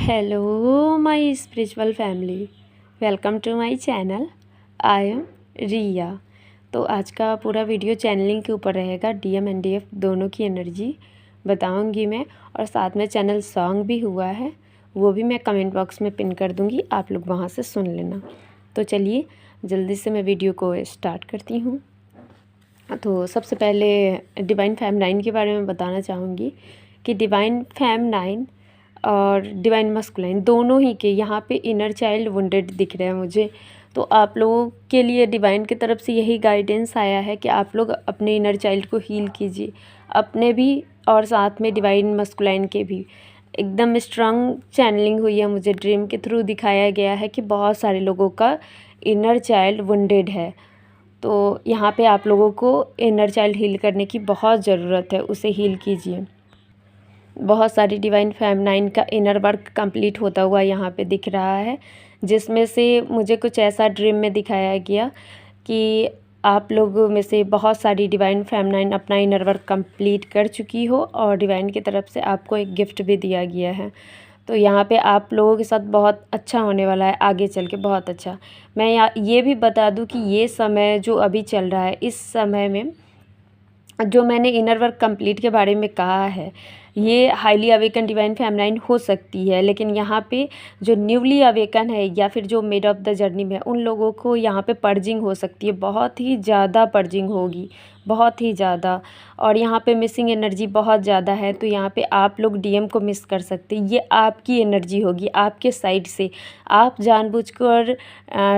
Hello my spiritual family, welcome to my channel. I am Riya. तो आज का पूरा वीडियो चैनलिंग के ऊपर रहेगा। डीएम एंड डीएफ दोनों की एनर्जी बताऊंगी मैं, और साथ में चैनल सॉन्ग भी हुआ है, वो भी मैं कमेंट बॉक्स में पिन कर दूंगी, आप लोग वहाँ से सुन लेना। तो चलिए जल्दी से मैं वीडियो को स्टार्ट करती हूँ। तो सबसे पहले डिवाइन फेमिनाइन के बारे में बताना चाहूँगी कि डिवाइन फेमिनाइन और डिवाइन मस्कुलाइन दोनों ही के यहाँ पे इनर चाइल्ड वुंडेड दिख रहे हैं मुझे। तो आप लोगों के लिए डिवाइन की तरफ से यही गाइडेंस आया है कि आप लोग अपने इनर चाइल्ड को हील कीजिए, अपने भी और साथ में डिवाइन मस्कुलाइन के भी। एकदम स्ट्रांग चैनलिंग हुई है, मुझे ड्रीम के थ्रू दिखाया गया है कि बहुत सारे लोगों का इनर चाइल्ड वुंडेड है। तो यहाँ पे आप लोगों को इनर चाइल्ड हील करने की बहुत ज़रूरत है, उसे हील कीजिए। बहुत सारी डिवाइन फेमिनाइन का इनर वर्क कंप्लीट होता हुआ यहाँ पे दिख रहा है, जिसमें से मुझे कुछ ऐसा ड्रीम में दिखाया गया कि आप लोगों में से बहुत सारी डिवाइन फेमिनाइन अपना इनर वर्क कंप्लीट कर चुकी हो और डिवाइन की तरफ से आपको एक गिफ्ट भी दिया गया है। तो यहाँ पे आप लोगों के साथ बहुत अच्छा होने वाला है, आगे चल के बहुत अच्छा। मैं ये भी बता दूँ कि ये समय जो अभी चल रहा है, इस समय में जो मैंने इनर वर्क कंप्लीट के बारे में कहा है, ये हाईली अवेकन डिवाइन फेमिनाइन हो सकती है, लेकिन यहाँ पे जो न्यूली अवेकन है या फिर जो मिड ऑफ द जर्नी में उन लोगों को यहाँ पे पर्जिंग हो सकती है, बहुत ही ज़्यादा पर्जिंग होगी, बहुत ही ज़्यादा। और यहाँ पे मिसिंग एनर्जी बहुत ज़्यादा है, तो यहाँ पे आप लोग डीएम को मिस कर सकते हैं। ये आपकी एनर्जी होगी, आपके साइड से आप जानबूझकर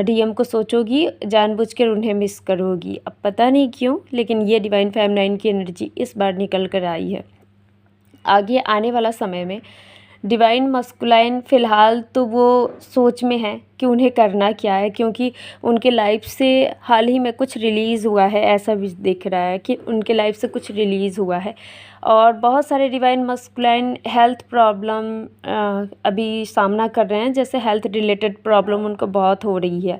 डीएम को सोचोगी, जानबूझकर उन्हें मिस करोगी। अब पता नहीं क्यों, लेकिन ये डिवाइन फेमिनाइन की एनर्जी इस बार निकल कर आई है। आगे आने वाला समय में डिवाइन मस्कुलाइन फ़िलहाल तो वो सोच में है कि उन्हें करना क्या है, क्योंकि उनके लाइफ से हाल ही में कुछ रिलीज़ हुआ है, ऐसा भी दिख रहा है कि उनके लाइफ से कुछ रिलीज़ हुआ है। और बहुत सारे डिवाइन मस्कुलाइन हेल्थ प्रॉब्लम अभी सामना कर रहे हैं, जैसे हेल्थ रिलेटेड प्रॉब्लम उनको बहुत हो रही है।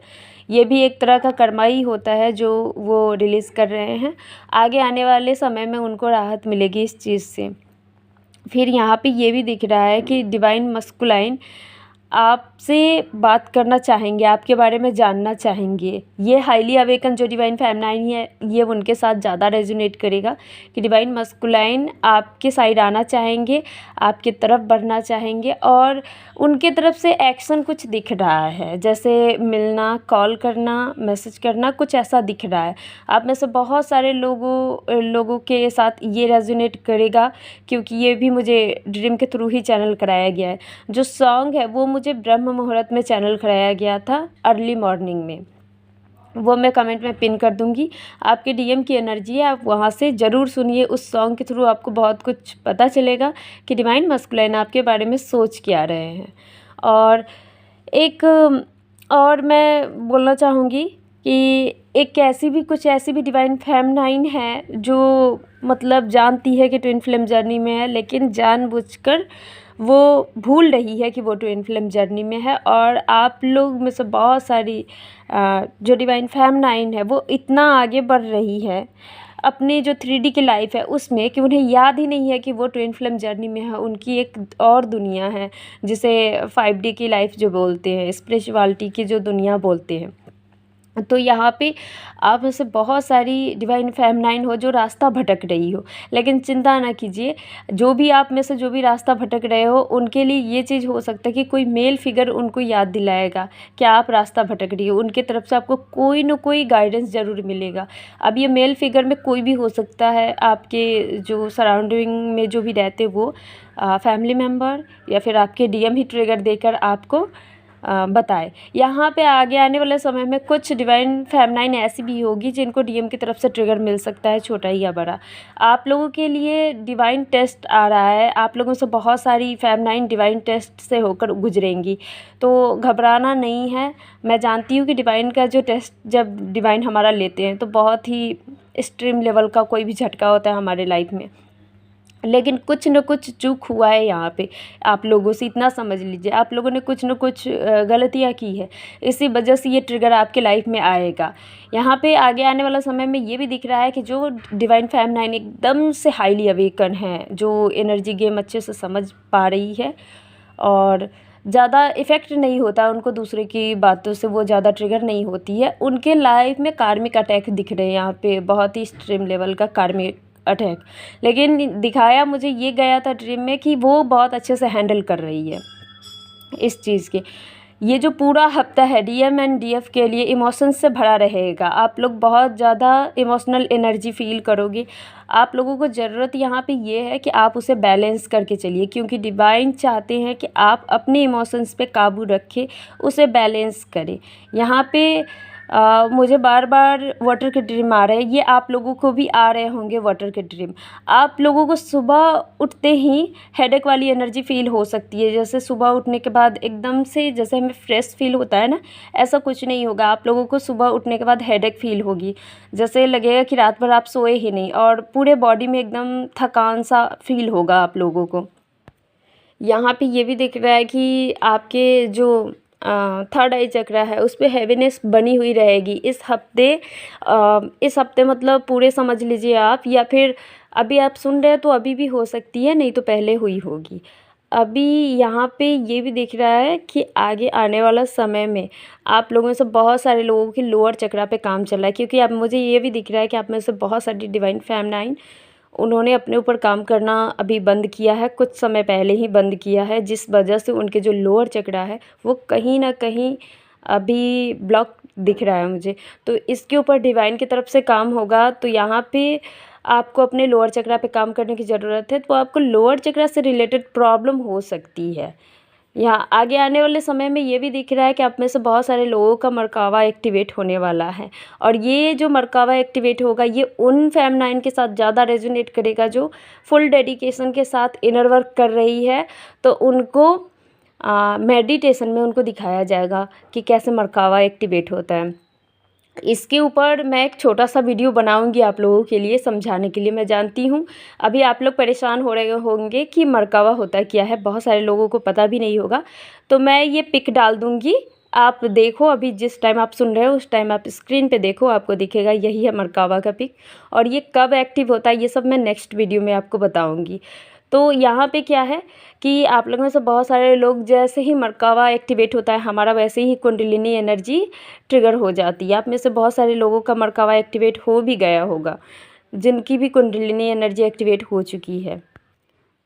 ये भी एक तरह का कर्मा ही होता है जो वो रिलीज़ कर रहे हैं। आगे आने वाले समय में उनको राहत मिलेगी इस चीज़ से। फिर यहाँ पे ये भी दिख रहा है कि डिवाइन मस्कुलाइन आपसे बात करना चाहेंगे, आपके बारे में जानना चाहेंगे। ये हाईली अवेकन जो डिवाइन फेमिनाइन है, ये उनके साथ ज़्यादा रेजोनेट करेगा कि डिवाइन मस्कुलाइन आपके साइड आना चाहेंगे, आपकी तरफ बढ़ना चाहेंगे, और उनके तरफ से एक्शन कुछ दिख रहा है, जैसे मिलना, कॉल करना, मैसेज करना, कुछ ऐसा दिख रहा है। आप में से बहुत सारे लोगों के साथ ये रेजोनेट करेगा, क्योंकि ये भी मुझे ड्रीम के थ्रू ही चैनल कराया गया है। जो सॉन्ग है वो मुझे ब्रह्म मुहूर्त में चैनल कराया गया था, अर्ली मॉर्निंग में। वो मैं कमेंट में पिन कर दूंगी। आपके डीएम की एनर्जी है, आप वहाँ से ज़रूर सुनिए। उस सॉन्ग के थ्रू आपको बहुत कुछ पता चलेगा कि डिवाइन मस्कुलाइन आपके बारे में सोच क्या रहे हैं। और एक और मैं बोलना चाहूँगी कि कुछ ऐसी भी डिवाइन फेमिनाइन है जो मतलब जानती है कि ट्विन फ्लेम जर्नी में है, लेकिन जानबूझकर वो भूल रही है कि वो ट्विन फ्लेम जर्नी में है। और आप लोग में से बहुत सारी जो डिवाइन फेमिनाइन है वो इतना आगे बढ़ रही है अपनी जो 3D की लाइफ है उसमें, कि उन्हें याद ही नहीं है कि वो ट्विन फ्लेम जर्नी में है। उनकी एक और दुनिया है, जिसे 5D की लाइफ जो बोलते हैं, स्पिरिचुअलिटी की जो दुनिया बोलते हैं। तो यहाँ पे आप में से बहुत सारी डिवाइन फेमिनाइन हो जो रास्ता भटक रही हो, लेकिन चिंता ना कीजिए। जो भी आप में से जो भी रास्ता भटक रहे हो, उनके लिए ये चीज़ हो सकता है कि कोई मेल फिगर उनको याद दिलाएगा कि आप रास्ता भटक रही हो। उनके तरफ से आपको कोई न कोई गाइडेंस ज़रूर मिलेगा। अब ये मेल फिगर में कोई भी हो सकता है, आपके जो सराउंडिंग में जो भी रहते वो फैमिली मेम्बर, या फिर आपके डीएम ही ट्रिगर देकर आपको बताए। यहाँ पे आगे आने वाले समय में कुछ डिवाइन फेमिनाइन ऐसी भी होगी जिनको डीएम की तरफ से ट्रिगर मिल सकता है, छोटा या बड़ा। आप लोगों के लिए डिवाइन टेस्ट आ रहा है, आप लोगों से बहुत सारी फेमिनाइन डिवाइन टेस्ट से होकर गुजरेंगी, तो घबराना नहीं है। मैं जानती हूँ कि डिवाइन का जो टेस्ट जब डिवाइन हमारा लेते हैं तो बहुत ही एक्सट्रीम लेवल का कोई भी झटका होता है हमारे लाइफ में, लेकिन कुछ न कुछ चूक हुआ है यहाँ पे आप लोगों से, इतना समझ लीजिए। आप लोगों ने कुछ न कुछ गलतियाँ की है, इसी वजह से ये ट्रिगर आपके लाइफ में आएगा। यहाँ पे आगे आने वाला समय में ये भी दिख रहा है कि जो डिवाइन फेमिनाइन एकदम से हाईली अवेकन है, जो एनर्जी गेम अच्छे से समझ पा रही है और ज़्यादा इफ़ेक्ट नहीं होता उनको, दूसरे की बातों से वो ज़्यादा ट्रिगर नहीं होती है। उनके लाइफ में कार्मिक अटैक दिख रहे हैं यहाँ पे, बहुत ही एक्सट्रीम लेवल का कार्मिक अटैक। लेकिन दिखाया मुझे ये गया था ड्रीम में कि वो बहुत अच्छे से हैंडल कर रही है इस चीज़ के। ये जो पूरा हफ्ता है डीएम एंड डीएफ के लिए इमोशंस से भरा रहेगा। आप लोग बहुत ज़्यादा इमोशनल एनर्जी फील करोगे। आप लोगों को ज़रूरत यहाँ पे ये है कि आप उसे बैलेंस करके चलिए, क्योंकि डिवाइन चाहते हैं कि आप अपने इमोशंस पे काबू रखें, उसे बैलेंस करें। यहाँ पे मुझे बार बार वाटर के ड्रीम आ रहे हैं, ये आप लोगों को भी आ रहे होंगे वाटर के ड्रीम। आप लोगों को सुबह उठते ही हेडेक वाली एनर्जी फील हो सकती है, जैसे सुबह उठने के बाद एकदम से जैसे हमें फ्रेश फील होता है ना, ऐसा कुछ नहीं होगा। आप लोगों को सुबह उठने के बाद हेडेक फील होगी, जैसे लगेगा कि रात भर आप सोए ही नहीं, और पूरे बॉडी में एकदम थकान सा फील होगा आप लोगों को। यहाँ पे ये भी दिख रहा है कि आपके जो थर्ड आई चक्रा है उस पर हैवीनेस बनी हुई रहेगी इस हफ्ते मतलब पूरे समझ लीजिए आप, या फिर अभी आप सुन रहे हैं तो अभी भी हो सकती है, नहीं तो पहले हुई होगी। अभी यहाँ पे ये भी दिख रहा है कि आगे आने वाला समय में आप लोगों में से बहुत सारे लोगों की लोअर चक्रा पे काम चल रहा है, क्योंकि अब मुझे ये भी दिख रहा है कि आप में से बहुत सारी डिवाइन फेमिनाइन उन्होंने अपने ऊपर काम करना अभी बंद किया है, कुछ समय पहले ही बंद किया है, जिस वजह से उनके जो लोअर चक्रा है वो कहीं ना कहीं अभी ब्लॉक दिख रहा है मुझे। तो इसके ऊपर डिवाइन की तरफ से काम होगा। तो यहाँ पे आपको अपने लोअर चक्रा पे काम करने की ज़रूरत है। तो आपको लोअर चक्रा से रिलेटेड प्रॉब्लम हो सकती है। यहाँ आगे आने वाले समय में ये भी दिख रहा है कि आप में से बहुत सारे लोगों का मरकावा एक्टिवेट होने वाला है, और ये जो मरकावा एक्टिवेट होगा ये उन फेमिनाइन के साथ ज़्यादा रेजोनेट करेगा जो फुल डेडिकेशन के साथ इनर वर्क कर रही है। तो उनको मेडिटेशन में उनको दिखाया जाएगा कि कैसे मरकावा एक्टिवेट होता है। इसके ऊपर मैं एक छोटा सा वीडियो बनाऊंगी आप लोगों के लिए समझाने के लिए। मैं जानती हूँ अभी आप लोग परेशान हो रहे होंगे कि मरकावा होता क्या है, बहुत सारे लोगों को पता भी नहीं होगा। तो मैं ये पिक डाल दूँगी, आप देखो। अभी जिस टाइम आप सुन रहे हो उस टाइम आप स्क्रीन पे देखो, आपको दिखेगा यही है मरकावा का पिक। और ये कब एक्टिव होता है ये सब मैं नेक्स्ट वीडियो में आपको बताऊँगी। तो यहाँ पे क्या है कि आप लोगों में से बहुत सारे लोग जैसे ही मरकावा एक्टिवेट होता है हमारा, वैसे ही कुंडलिनी एनर्जी ट्रिगर हो जाती है। आप में से बहुत सारे लोगों का मरकावा एक्टिवेट हो भी गया होगा, जिनकी भी कुंडलिनी एनर्जी एक्टिवेट हो चुकी है,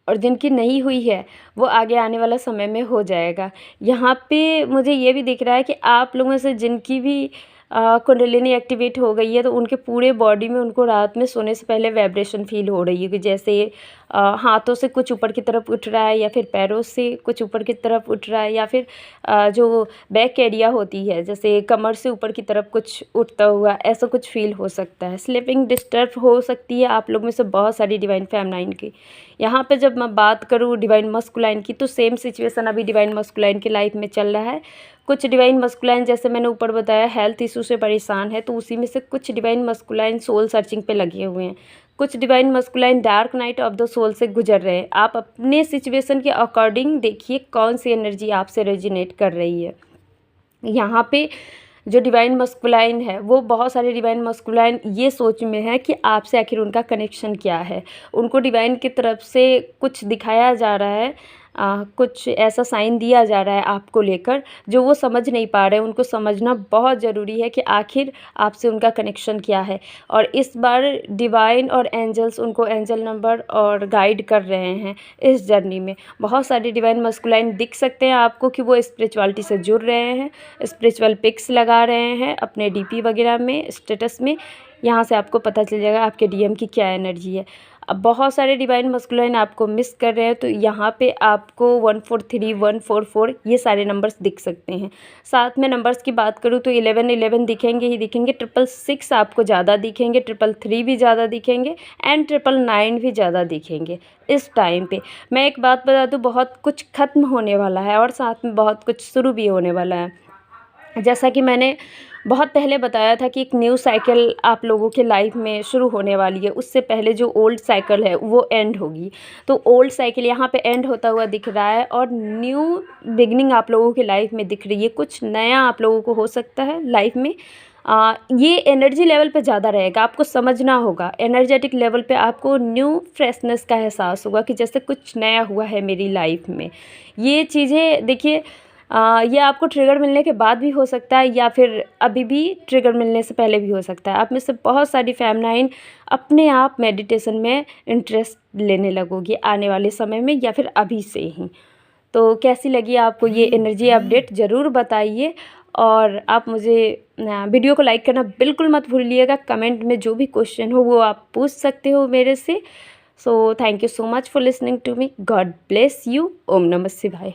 और जिनकी नहीं हुई है वो आगे आने वाला समय में हो जाएगा। यहाँ पे मुझे ये भी दिख रहा है कि आप लोगों में से जिनकी भी कुंडलिनी एक्टिवेट हो गई है तो उनके पूरे बॉडी में उनको रात में सोने से पहले वाइब्रेशन फील हो रही है कि जैसे हाथों से कुछ ऊपर की तरफ उठ रहा है, या फिर पैरों से कुछ ऊपर की तरफ उठ रहा है, या फिर जो बैक एरिया होती है जैसे कमर से ऊपर की तरफ कुछ उठता हुआ, ऐसा कुछ फील हो सकता है। स्लीपिंग डिस्टर्ब हो सकती है आप लोग में से बहुत सारी डिवाइन फेमिनाइन की। यहाँ पे जब मैं बात करूँ डिवाइन मस्कुलाइन की तो सेम सिचुएशन अभी डिवाइन मस्कुलाइन की लाइफ में चल रहा है। कुछ डिवाइन मस्कुलाइन जैसे मैंने ऊपर बताया हेल्थ इशू से परेशान है, तो उसी में से कुछ डिवाइन मस्कुलाइन सोल सर्चिंग पे लगे हुए हैं। कुछ divine masculine dark night of the soul से गुजर रहे हैं। आप अपने सिचुएशन के अकॉर्डिंग देखिए कौन सी एनर्जी आपसे रेजिनेट कर रही है। यहाँ पे जो डिवाइन मस्कुलाइन है वो बहुत सारे डिवाइन मस्कुलाइन ये सोच में है कि आपसे आखिर उनका कनेक्शन क्या है। उनको डिवाइन की तरफ से कुछ दिखाया जा रहा है, कुछ ऐसा साइन दिया जा रहा है आपको लेकर जो वो समझ नहीं पा रहे हैं। उनको समझना बहुत ज़रूरी है कि आखिर आपसे उनका कनेक्शन क्या है। और इस बार डिवाइन और एंजल्स उनको एंजल नंबर और गाइड कर रहे हैं इस जर्नी में। बहुत सारे डिवाइन मस्कुलाइन दिख सकते हैं आपको कि वो स्पिरिचुअलिटी से जुड़ रहे हैं, स्पिरिचुअल पिक्स लगा रहे हैं अपने डीपी वगैरह में, स्टेटस में। यहाँ से आपको पता चल जाएगा आपके डीएम की क्या एनर्जी है। अब बहुत सारे डिवाइन मस्कुलाइन आपको मिस कर रहे हैं, तो यहाँ पे आपको 143 144 ये सारे नंबर्स दिख सकते हैं। साथ में नंबर्स की बात करूँ तो 11 दिखेंगे ही दिखेंगे, 666 आपको ज़्यादा दिखेंगे, 333 भी ज़्यादा दिखेंगे, एंड 999 भी ज़्यादा दिखेंगे इस टाइम पे। मैं एक बात बता दूँ, बहुत कुछ ख़त्म होने वाला है और साथ में बहुत कुछ शुरू भी होने वाला है। जैसा कि मैंने बहुत पहले बताया था कि एक न्यू साइकिल आप लोगों के लाइफ में शुरू होने वाली है, उससे पहले जो ओल्ड साइकिल है वो एंड होगी। तो ओल्ड साइकिल यहाँ पे एंड होता हुआ दिख रहा है और न्यू बिगनिंग आप लोगों की लाइफ में दिख रही है। कुछ नया आप लोगों को हो सकता है लाइफ में। ये एनर्जी लेवल पे ज़्यादा रहेगा, आपको समझना होगा। एनर्जेटिक लेवल पे आपको न्यू फ्रेशनेस का एहसास होगा कि जैसे कुछ नया हुआ है मेरी लाइफ में। ये चीज़ें देखिए ये आपको ट्रिगर मिलने के बाद भी हो सकता है या फिर अभी भी ट्रिगर मिलने से पहले भी हो सकता है। आप में से बहुत सारी फेमिनाइन अपने आप मेडिटेशन में इंटरेस्ट लेने लगोगी आने वाले समय में या फिर अभी से ही। तो कैसी लगी आपको ये एनर्जी अपडेट ज़रूर बताइए, और आप मुझे वीडियो को लाइक करना बिल्कुल मत भूलिएगा। कमेंट में जो भी क्वेश्चन हो वो आप पूछ सकते हो मेरे से। So thank you so much for listening to me. God bless you. ओम नमः शिवाय।